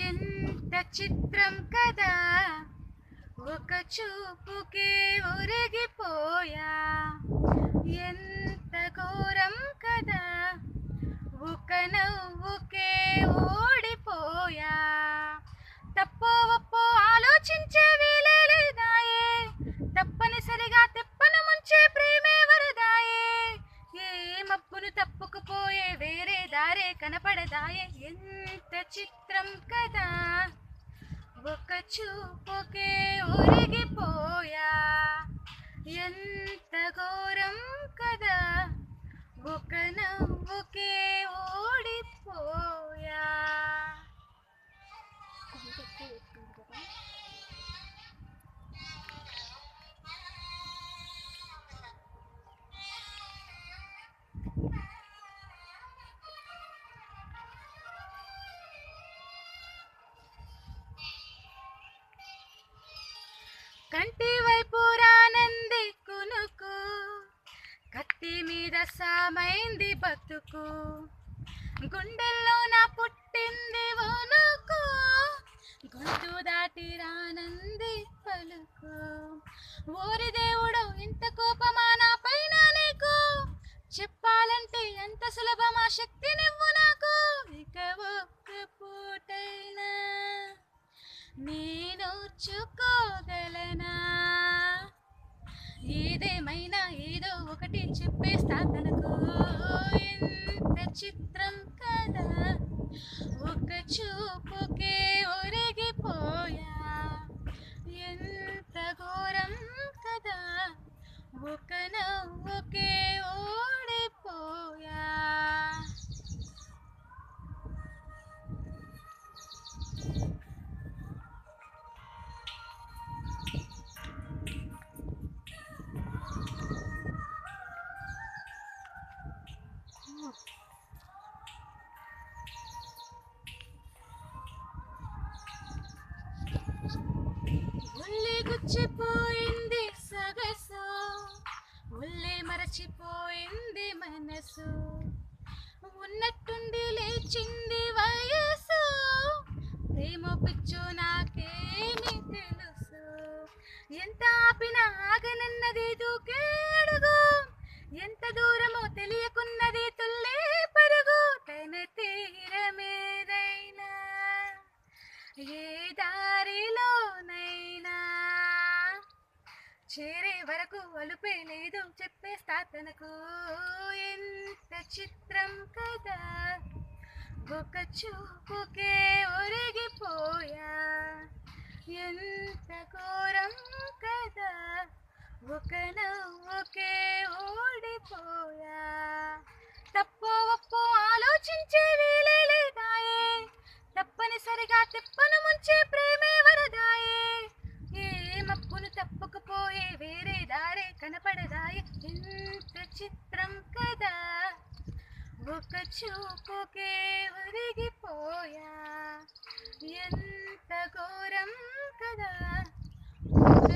ఎంత చిత్రం కదా, ఒక చూపుకే ఒరిగిపోయా. ఎంత ఘోరం కదా, ఒక నవ్వుకే ఓడిపోయా. తప్పో ఒప్పో ఆలోచించే వీలే లేదాయే, తప్పనిసరిగా తెప్పను ముంచే ప్రేమే వరదాయే. ఏ మబ్బును తప్పుకుపోయే వేరే దారే కనపడదాయే. ఎంత చిత్రం కదా, ఒక చూపుకే ఒరిగిపోయా. ఎంత ఘోరం కదా, ఒక నవ్వుకే ఓడిపోయా. కంటి వైపు రానంది కునుకు, కత్తి మీద సామైంది బతుకు. గుండెల్లో నా పుట్టింది వణుకు, గొంతు దాటి రానంది పలుకు. ఓరి దేవుడు, ఇంత కోపమా నా పైన నీకు, చెప్పాలంటే ఎంత సులభమా శక్తి నువ్వు నాకు. ఇక ఒక్క పూటైనా నేను చుకోగలనా, ఏదేమైనా ఏదో ఒకటి చెప్పేస్తా తనకు. ఎంత చిత్రం కదా, ఒక చూపుకే ఒరిగిపోయా. ఎంత ఘోరం కదా, ఒక నవ్వుకే ఓడిపోయా. ఒళ్ళే గుచ్చిపోయింది సగసు, ఒళ్ళే మరచిపోయింది మనసు. ఉన్నట్టుండి లేచింది వయసు, ప్రేమ పిచ్చో నాకేమి తెలుసు. ఎంత ఆపినా ఆగనన్నది దూకేడుగు, ఎంత దూరమో తెలియకున్నది తుల్లే పరుగు. తన తీరమేదైనా ఏ దారిలోనైనా చేరే వరకు అలుపే లేదు, చెప్పేస్తా తనకు. ఎంత చిత్రం కదా, ఒక చూపుకే ఒరిగిపోయా. ఎంత ఘోరం కదా, ఒక నవ్వుకే ఓడిపోయా. తప్పో ఒప్పో ఆలోచించే వీలే లేదాయే, తప్పనిసరిగా తెప్పను ముంచే ప్రేమే వరదాయే. ఏ మబ్బును తప్పుకుపోయే వేరే దారే కనపడదాయే. ఎంత చిత్రం కదా, ఒక చూపుకే ఒరిగిపోయా. ఎంత ఘోరం కదా, ఒక